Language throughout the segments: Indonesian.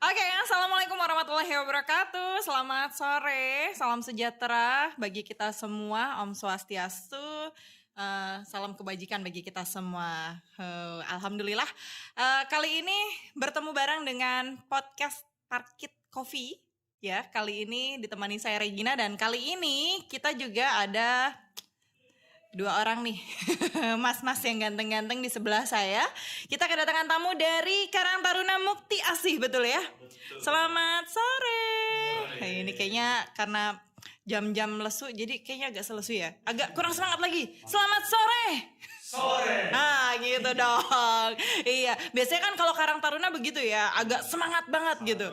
Oke, assalamualaikum warahmatullahi wabarakatuh. Selamat sore, salam sejahtera bagi kita semua. Om Swastiastu. Salam kebajikan bagi kita semua. Alhamdulillah. Kali ini bertemu bareng dengan podcast Parkit Coffee. Ya, kali ini ditemani saya Regina dan kali ini kita juga ada dua orang nih, mas-mas yang ganteng-ganteng di sebelah saya. Kita kedatangan tamu dari Karang Taruna Mukti Asih, betul ya? Betul. Selamat sore. Ini kayaknya karena jam-jam lesu, jadi kayaknya agak selesu ya. Agak kurang semangat lagi. Selamat sore. Sore. Nah gitu dong. Iya, biasanya kan kalau Karang Taruna begitu ya, agak semangat banget gitu.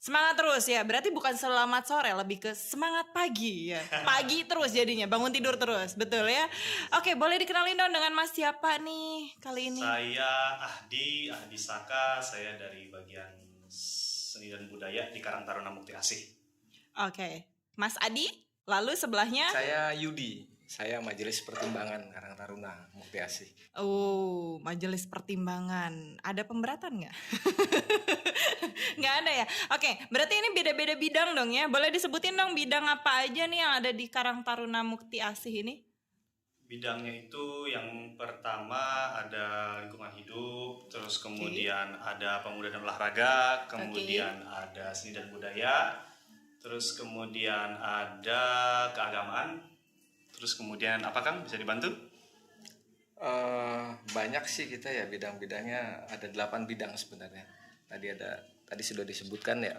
Semangat terus ya, berarti bukan selamat sore, lebih ke semangat pagi ya. Pagi terus jadinya, bangun tidur terus, betul ya. Oke, boleh dikenalin dong dengan mas siapa nih kali ini? Saya Ahdi Saka, saya dari bagian seni dan budaya di Karang Taruna Mukti Asih. Oke, Mas Adi, lalu sebelahnya? Saya Yudi, saya Majelis Pertimbangan Karang Taruna Mukti Asih. Oh, Majelis Pertimbangan, ada pemberatan nggak? Nggak ada ya? Oke, berarti ini beda-beda bidang dong ya. Boleh disebutin dong bidang apa aja nih yang ada di Karang Taruna Mukti Asih ini? Bidangnya itu yang pertama ada lingkungan hidup, terus kemudian ada pemuda dan olahraga, kemudian ada seni dan budaya, terus kemudian ada keagamaan, terus kemudian apa Kang, bisa dibantu? Banyak sih kita ya bidang-bidangnya, ada 8 bidang sebenarnya. Tadi sudah disebutkan ya,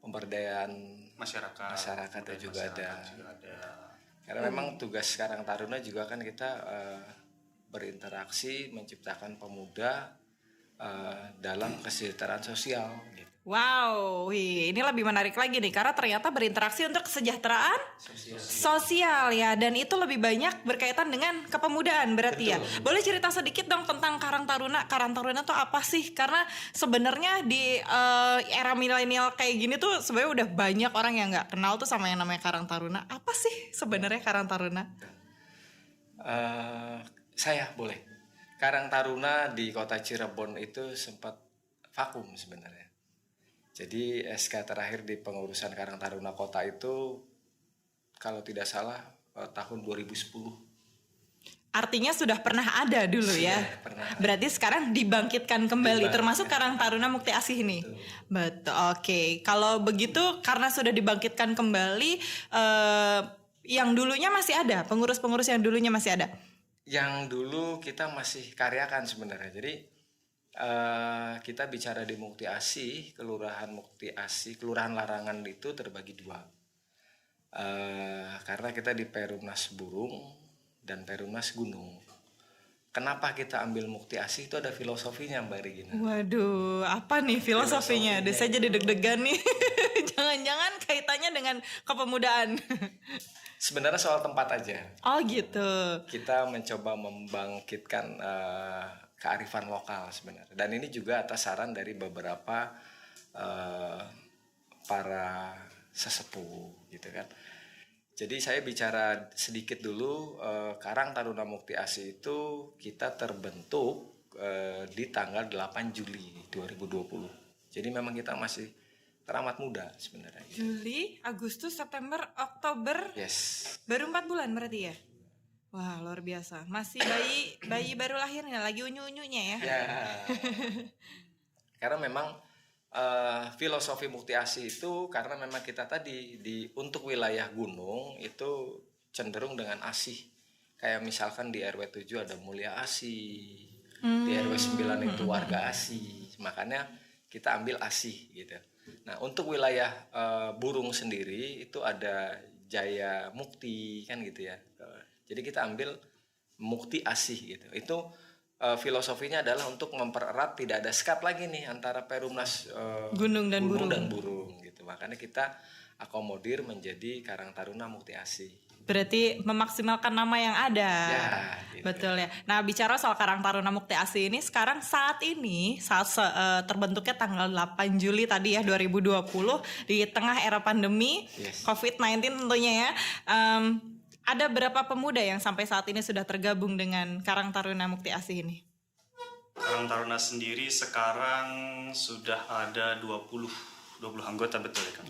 pemberdayaan masyarakat juga ada. Karena memang tugas Karang Taruna juga kan kita berinteraksi menciptakan pemuda dalam kesejahteraan sosial gitu. Wow, ini lebih menarik lagi nih karena ternyata berinteraksi untuk kesejahteraan sosial ya, dan itu lebih banyak berkaitan dengan kepemudaan berarti. Betul. Ya. Boleh cerita sedikit dong tentang Karang Taruna. Karang Taruna tuh apa sih? Karena sebenarnya di era milenial kayak gini tuh sebenarnya udah banyak orang yang nggak kenal tuh sama yang namanya Karang Taruna. Apa sih sebenarnya Karang Taruna? Saya boleh. Karang Taruna di kota Cirebon itu sempat vakum sebenarnya. Jadi SK terakhir di pengurusan Karang Taruna Kota itu kalau tidak salah tahun 2010. Artinya sudah pernah ada dulu ya. Pernah. Berarti sekarang dibangkitkan kembali termasuk Karang Taruna Mukti Asih ini. Betul. Oke. Kalau begitu karena sudah dibangkitkan kembali, yang dulunya masih ada, pengurus-pengurus yang dulunya masih ada. Yang dulu kita masih karyakan sebenarnya. Jadi kita bicara di Mukti Asih, Kelurahan Mukti Asih, Kelurahan Larangan itu terbagi 2. Karena kita di Perumnas Burung dan Perumnas Gunung. Kenapa kita ambil Mukti Asih itu ada filosofinya Mbak Regina. Waduh, apa nih filosofinya? Saya jadi deg-degan nih. Jangan-jangan kaitannya dengan kepemudaan. Sebenarnya soal tempat aja. Oh gitu. Kita mencoba membangkitkan kearifan lokal sebenarnya. Dan ini juga atas saran dari beberapa para sesepuh gitu kan. Jadi saya bicara sedikit dulu, Karang Taruna Mukti Asih itu kita terbentuk di tanggal 8 Juli 2020. Jadi memang kita masih teramat muda sebenarnya. Juli, Agustus, September, Oktober. Yes. Baru 4 bulan berarti ya? Wah, luar biasa. Masih bayi baru lahir nih, lagi unyu-unyunya ya. Ya. Karena memang filosofi Mukti Asih itu karena memang kita tadi untuk wilayah gunung itu cenderung dengan asih. Kayak misalkan di RW 7 ada Mulia Asih. Di RW 9 itu warga asih. Makanya kita ambil asih gitu. Nah, untuk wilayah burung sendiri itu ada Jaya Mukti kan gitu ya. Jadi kita ambil Mukti Asih gitu. Itu filosofinya adalah untuk mempererat, tidak ada sekat lagi nih antara Perumnas Gunung dan Burung gitu. Makanya kita akomodir menjadi Karang Taruna Mukti Asih. Berarti memaksimalkan nama yang ada. Ya, gitu. Betul ya. Nah, bicara soal Karang Taruna Mukti Asih ini sekarang saat terbentuknya tanggal 8 Juli tadi ya 2020 di tengah era pandemi. Yes. COVID-19 tentunya ya. Ada berapa pemuda yang sampai saat ini sudah tergabung dengan Karang Taruna Mukti Asih ini? Karang Taruna sendiri sekarang sudah ada 20 anggota, betul ya kan?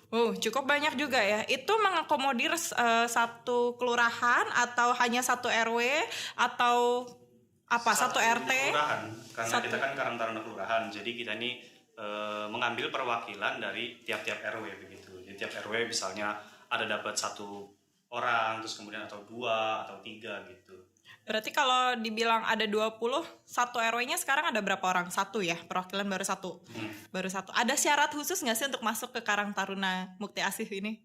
20. Cukup banyak juga ya. Itu mengakomodir satu kelurahan atau hanya satu RW atau apa? Satu RT? Kelurahan, karena kita kan Karang Taruna kelurahan. Jadi kita ini mengambil perwakilan dari tiap-tiap RW begitu. Jadi tiap RW misalnya ada dapat 1 orang, terus kemudian atau 2 atau 3 gitu. Berarti kalau dibilang ada 20, satu RW-nya sekarang ada berapa orang? 1 ya, perwakilan baru 1. Baru 1. Ada syarat khusus nggak sih untuk masuk ke Karang Taruna Mukti Asih ini?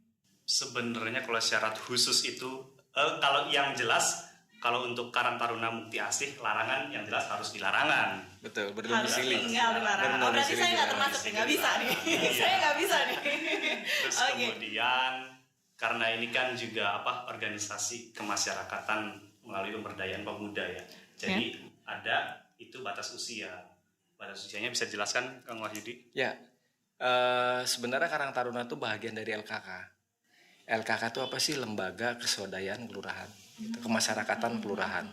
Sebenarnya kalau syarat khusus itu, kalau yang jelas, kalau untuk Karang Taruna Mukti Asih, larangan yang jelas harus dilarangan. Betul, Harus berdomisili. tinggal di larangan. Berarti saya nggak termasuk nih, nggak bisa nih. Saya nggak bisa nih. Terus kemudian, karena ini kan juga organisasi kemasyarakatan melalui pemberdayaan pemuda ya. Jadi ada itu batas usia. Batas usianya bisa dijelaskan Kang Wahyudi? Ya, sebenarnya Karang Taruna itu bagian dari LKK. LKK itu apa sih? Lembaga Keswadayaan Kelurahan, Kemasyarakatan Kelurahan,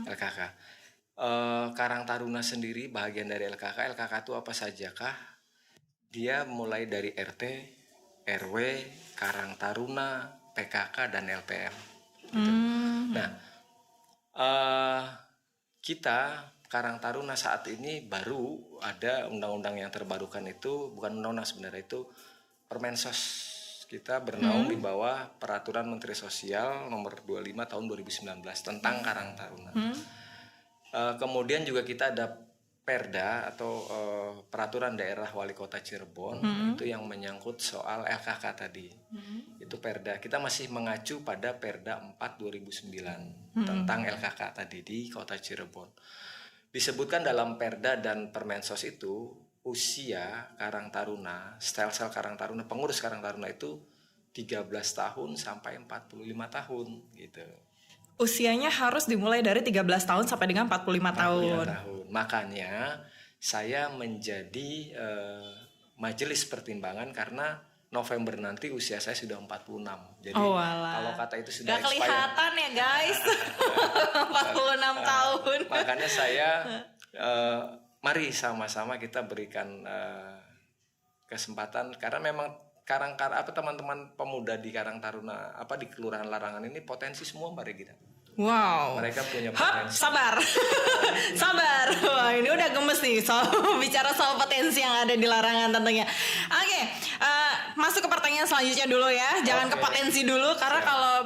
LKK. Karang Taruna sendiri bagian dari LKK. LKK itu apa saja kah? Dia mulai dari RT, RW, Karang Taruna, PKK, dan LPM. Gitu. Nah, kita Karang Taruna saat ini baru ada undang-undang yang terbarukan, itu bukan undang-undang sebenarnya, itu Permensos. Kita bernaung di bawah Peraturan Menteri Sosial nomor 25 tahun 2019 tentang Karang Taruna. Kemudian juga kita ada Perda atau Peraturan Daerah Wali Kota Cirebon, itu yang menyangkut soal LKK tadi. Itu Perda. Kita masih mengacu pada Perda 4 2009 tentang LKK tadi di Kota Cirebon. Disebutkan dalam Perda dan Permensos itu usia Karang Taruna, sel-sel Karang Taruna, pengurus Karang Taruna itu 13 tahun sampai 45 tahun gitu. Usianya harus dimulai dari 13 tahun sampai dengan 45 tahun. Makanya saya menjadi majelis pertimbangan karena November nanti usia saya sudah 46. Jadi kalau kata itu sudah expired. Gak kelihatan ya guys. 46 tahun. Makanya saya mari sama-sama kita berikan kesempatan, karena memang teman-teman pemuda di Karang Taruna di Kelurahan Larangan ini potensi semua, mari kita. Wow. Mereka punya potensi. Sabar. Sabar. Wah, ini udah gemes nih bicara soal potensi yang ada di Larangan tentunya. Oke, masuk ke pertanyaan selanjutnya dulu ya. Jangan ke potensi dulu, karena kalau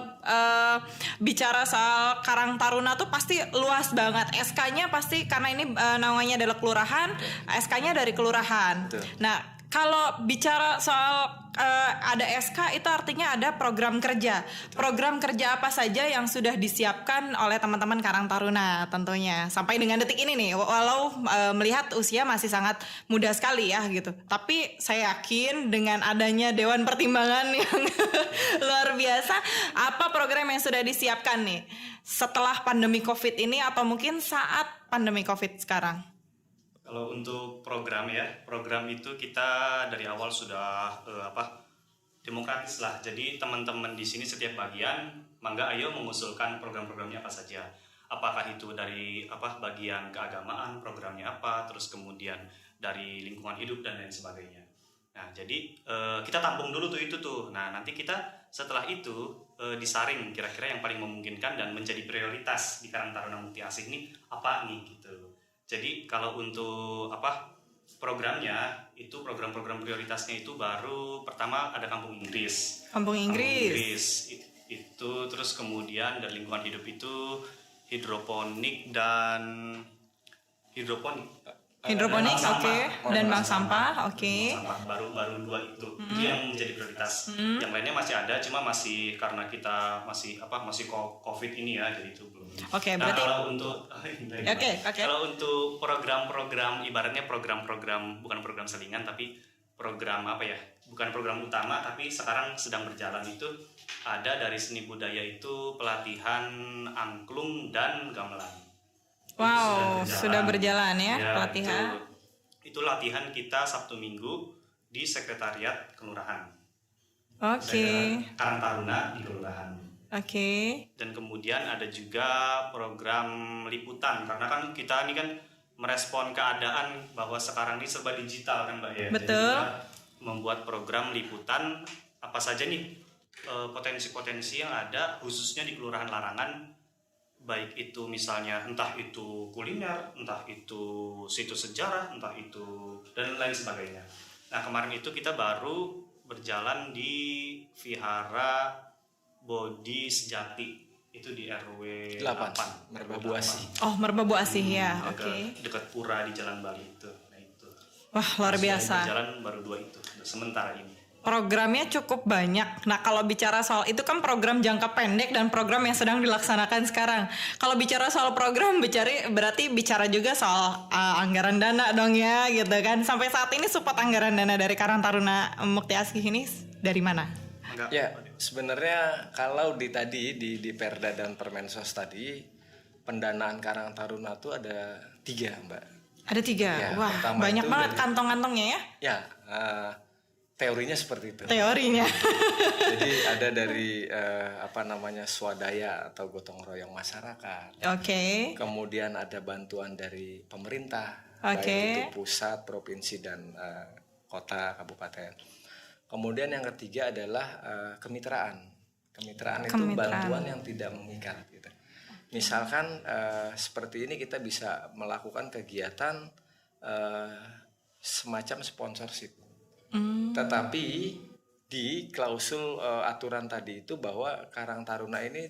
bicara soal Karang Taruna tuh pasti luas banget. SK-nya pasti, karena ini namanya adalah kelurahan, SK-nya dari kelurahan. Betul. Nah, kalau bicara soal ada SK, itu artinya ada program kerja. Program kerja apa saja yang sudah disiapkan oleh teman-teman Karang Taruna tentunya sampai dengan detik ini nih, walau melihat usia masih sangat muda sekali ya gitu. Tapi saya yakin dengan adanya Dewan Pertimbangan yang luar biasa, apa program yang sudah disiapkan nih setelah pandemi COVID ini atau mungkin saat pandemi COVID sekarang? Kalau untuk program itu kita dari awal sudah demokratis lah. Jadi teman-teman di sini setiap bagian, mangga ayo mengusulkan program-programnya apa saja. Apakah itu dari bagian keagamaan, programnya apa, terus kemudian dari lingkungan hidup dan lain sebagainya. Nah, jadi kita tampung dulu tuh. Nah, nanti kita setelah itu disaring kira-kira yang paling memungkinkan dan menjadi prioritas di Karang Taruna Mukti Asih ini apa nih gitu. Jadi kalau untuk programnya itu, program-program prioritasnya itu baru pertama ada Kampung Inggris. Kampung Inggris itu, terus kemudian dari lingkungan hidup itu hidroponik, oke. Dan bank sampah, oke. Baru 2 itu yang menjadi prioritas. Yang lainnya masih ada, cuma masih karena kita masih COVID ini ya, jadi itu belum. Oke, nah, berarti kalau untuk program-program, ibaratnya program-program bukan program selingan tapi program bukan program utama tapi sekarang sedang berjalan, itu ada dari seni budaya itu pelatihan angklung dan gamelan. Wow, sudah berjalan ya pelatihan. Itu latihan kita Sabtu Minggu di sekretariat kelurahan. Oke. Karang Taruna di kelurahan. Oke. Dan kemudian ada juga program liputan, karena kan kita ini kan merespon keadaan bahwa sekarang ini serba digital kan Mbak ya. Betul. Jadi kita membuat program liputan apa saja nih potensi-potensi yang ada khususnya di Kelurahan Larangan, baik itu misalnya entah itu kuliner, entah itu situs sejarah, entah itu dan lain sebagainya. Nah kemarin itu kita baru berjalan di Vihara Bodhi Sejati, itu di RW 8 Merbabu Asih. Oh, Merbabu Asih ya. Oke. Dekat Pura di Jalan Bali itu. Nah itu. Wah, luar biasa. Berjalan baru 2 itu sementara ini. Programnya cukup banyak. Nah, kalau bicara soal itu kan program jangka pendek dan program yang sedang dilaksanakan sekarang. Kalau bicara soal program, berarti bicara juga soal anggaran dana dong ya, gitu kan. Sampai saat ini support anggaran dana dari Karang Taruna Mukti Asih ini dari mana? Enggak. Ya, sebenarnya kalau di Perda dan Permensos tadi, pendanaan Karang Taruna itu ada 3, Mbak. Ada 3. Ya, Wah, pertama banyak itu banget dari- kantong-kantongnya ya. Ya, teorinya seperti itu. Teorinya. Jadi ada dari swadaya atau gotong royong masyarakat. Oke. Kemudian ada bantuan dari pemerintah, Oke. baik itu pusat, provinsi dan kota, kabupaten. Kemudian yang ketiga adalah kemitraan. Kemitraan itu bantuan yang tidak mengikat. Gitu. Misalkan seperti ini kita bisa melakukan kegiatan semacam sponsorship. Tetapi di klausul aturan tadi itu bahwa Karang Taruna ini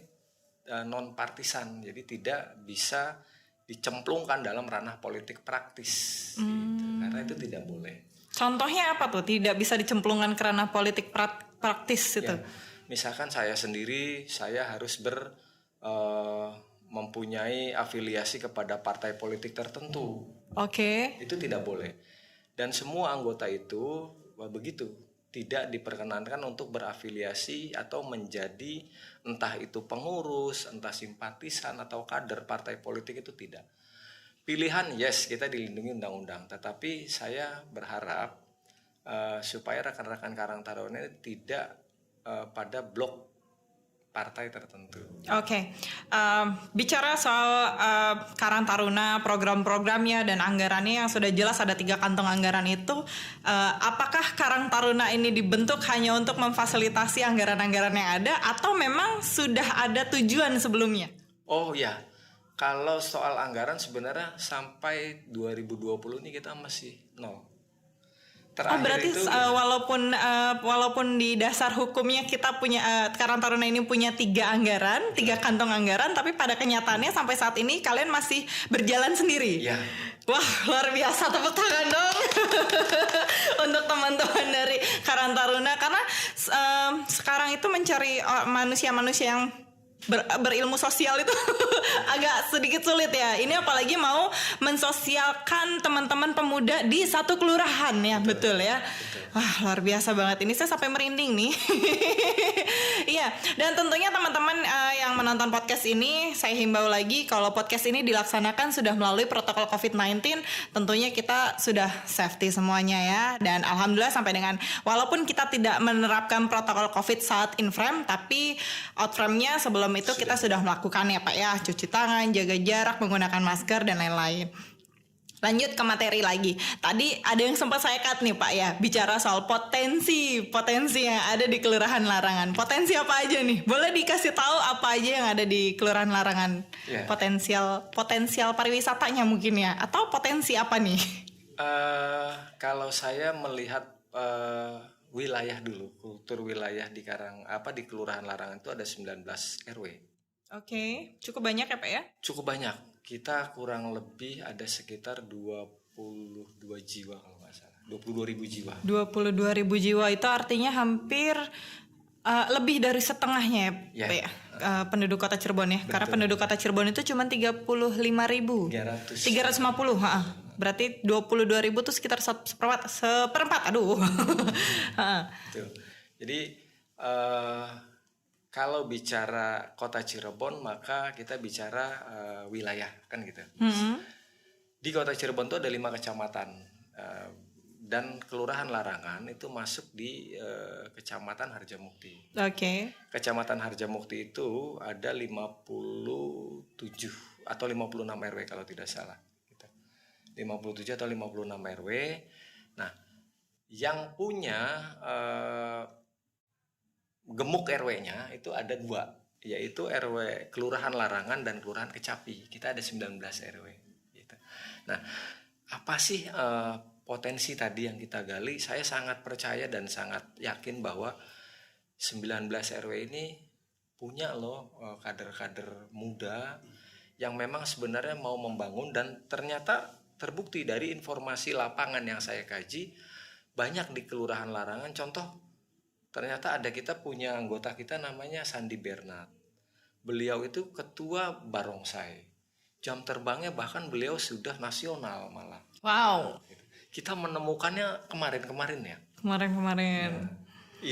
non partisan, jadi tidak bisa dicemplungkan dalam ranah politik praktis, gitu. Karena itu tidak boleh. Contohnya apa tuh? Tidak bisa dicemplungkan ke ranah politik praktis itu. Ya, misalkan saya sendiri, saya harus mempunyai afiliasi kepada partai politik tertentu. Oke. Itu tidak boleh. Dan semua anggota itu begitu, tidak diperkenankan untuk berafiliasi atau menjadi entah itu pengurus, entah simpatisan atau kader partai politik, itu tidak. Pilihan yes, kita dilindungi undang-undang, tetapi saya berharap supaya rekan-rekan Karang Taruna ini tidak pada blok partai tertentu. Oke. Bicara soal Karang Taruna, program-programnya dan anggarannya yang sudah jelas ada 3 kantong anggaran itu, apakah Karang Taruna ini dibentuk hanya untuk memfasilitasi anggaran-anggaran yang ada atau memang sudah ada tujuan sebelumnya? Oh ya, kalau soal anggaran sebenarnya sampai 2020 ini kita masih nol. Terakhir berarti itu, walaupun di dasar hukumnya kita punya Karang Taruna ini punya 3 anggaran, 3 kantong anggaran, tapi pada kenyataannya sampai saat ini kalian masih berjalan sendiri. ya, Wah, luar biasa, tepuk tangan dong untuk teman-teman dari Karang Taruna, karena sekarang itu mencari manusia-manusia yang berilmu sosial itu agak sedikit sulit ya. Ini apalagi mau mensosialkan teman-teman pemuda di satu kelurahan ya, betul ya. Wah, luar biasa banget. Ini saya sampai merinding nih. Iya, dan tentunya teman-teman yang menonton podcast ini, saya himbau lagi kalau podcast ini dilaksanakan sudah melalui protokol COVID-19, tentunya kita sudah safety semuanya ya. Dan alhamdulillah sampai dengan walaupun kita tidak menerapkan protokol COVID saat in frame, tapi out frame-nya sebelum itu kita sudah melakukan ya Pak ya, cuci tangan, jaga jarak, menggunakan masker dan lain-lain. Lanjut ke materi lagi. Tadi ada yang sempat saya cut nih Pak ya, bicara soal potensi yang ada di Kelurahan Larangan. Potensi apa aja nih? Boleh dikasih tahu apa aja yang ada di Kelurahan Larangan? Yeah. Potensial pariwisatanya mungkin ya, atau potensi apa nih? Kalau saya melihat wilayah dulu, kultur wilayah di Kelurahan Larangan itu ada 19 RW. Oke, cukup banyak ya Pak ya? Cukup banyak. Kita kurang lebih ada sekitar 22 jiwa kalau nggak salah. 22.000 jiwa. 22.000 jiwa itu artinya hampir lebih dari setengahnya ya, Pak ya? Penduduk Kota Cirebon ya. Betul. Karena penduduk Kota Cirebon itu cuma 35.000. 350. Berarti 22.000 itu sekitar seperempat. Aduh. Betul. Jadi kalau bicara Kota Cirebon maka kita bicara wilayah kan gitu. Di Kota Cirebon itu ada 5 kecamatan dan Kelurahan Larangan itu masuk di Kecamatan Harjamukti. Oke. Kecamatan Harjamukti itu ada 57 atau 56 RW kalau tidak salah. Gitu. 57 atau 56 RW. Nah, yang punya gemuk RW-nya itu ada 2, yaitu RW Kelurahan Larangan dan Kelurahan Kecapi. Kita ada 19 RW gitu. Nah, apa sih potensi tadi yang kita gali? Saya sangat percaya dan sangat yakin bahwa 19 RW ini punya loh kader-kader muda yang memang sebenarnya mau membangun, dan ternyata terbukti dari informasi lapangan yang saya kaji banyak di Kelurahan Larangan. Contoh, ternyata kita punya anggota kita namanya Sandi Bernard. Beliau itu ketua barongsai. Jam terbangnya bahkan beliau sudah nasional malah. Wow. Kita menemukannya kemarin-kemarin ya. Kemarin-kemarin. Ya.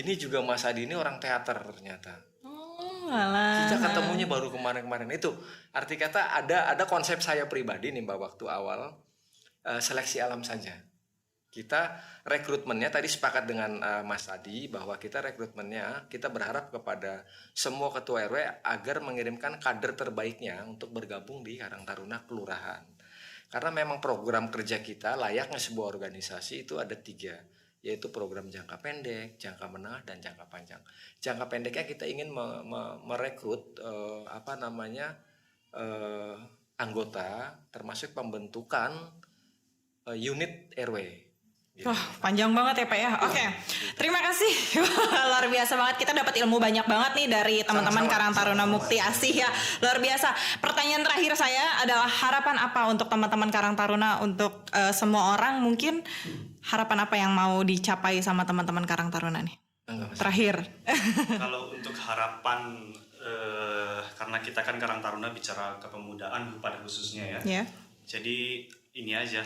Ini juga Mas Adi ini orang teater ternyata. Oh, alah. Kita ketemunya baru kemarin-kemarin. Itu arti kata ada konsep saya pribadi nih Mbak, waktu awal seleksi alam saja. Kita rekrutmennya tadi sepakat dengan Mas Adi bahwa kita rekrutmennya kita berharap kepada semua ketua RW agar mengirimkan kader terbaiknya untuk bergabung di Karang Taruna Kelurahan. Karena memang program kerja kita layaknya sebuah organisasi itu ada 3, yaitu program jangka pendek, jangka menengah, dan jangka panjang. Jangka pendeknya kita ingin merekrut anggota, termasuk pembentukan unit RW. Wah, panjang banget ya Pak ya. Oke, terima kasih. Luar biasa banget. Kita dapat ilmu banyak banget nih dari teman-teman Karang Taruna Mukti Asih ya. Luar biasa. Pertanyaan terakhir saya adalah harapan apa untuk teman-teman Karang Taruna, untuk semua orang mungkin, harapan apa yang mau dicapai sama teman-teman Karang Taruna nih? Terakhir. Kalau untuk harapan, karena kita kan Karang Taruna bicara kepemudaan pada khususnya ya. Yeah. Jadi ini aja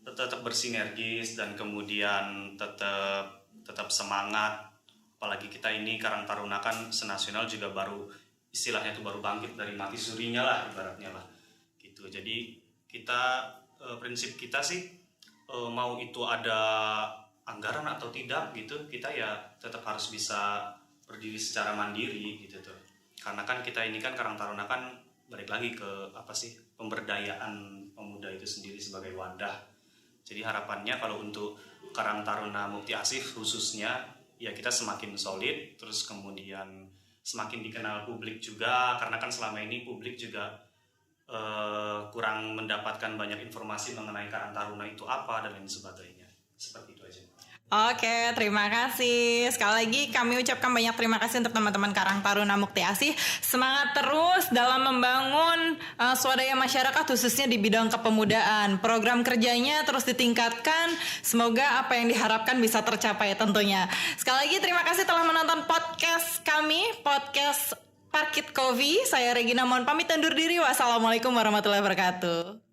tetap bersinergis dan kemudian tetap semangat. Apalagi kita ini Karang Taruna kan senasional juga baru, istilahnya itu baru bangkit dari mati surinya lah ibaratnya lah gitu. Jadi kita prinsip kita sih mau itu ada anggaran atau tidak gitu, kita ya tetap harus bisa berdiri secara mandiri gitu tuh. Karena kan kita ini kan Karang Taruna kan balik lagi ke pemberdayaan pemuda itu sendiri sebagai wadah. Jadi harapannya kalau untuk Karang Taruna Mukti Asih khususnya ya kita semakin solid, terus kemudian semakin dikenal publik juga, karena kan selama ini publik juga kurang mendapatkan banyak informasi mengenai Karang Taruna itu apa dan lain sebagainya. Seperti itu aja. Oke, terima kasih. Sekali lagi kami ucapkan banyak terima kasih untuk teman-teman Karang Taruna Mukti Asih. Semangat terus dalam membangun swadaya masyarakat khususnya di bidang kepemudaan. Program kerjanya terus ditingkatkan. Semoga apa yang diharapkan bisa tercapai tentunya. Sekali lagi terima kasih telah menonton podcast kami, podcast Parkit Coffee. Saya Regina mohon pamit undur diri. Wassalamualaikum warahmatullahi wabarakatuh.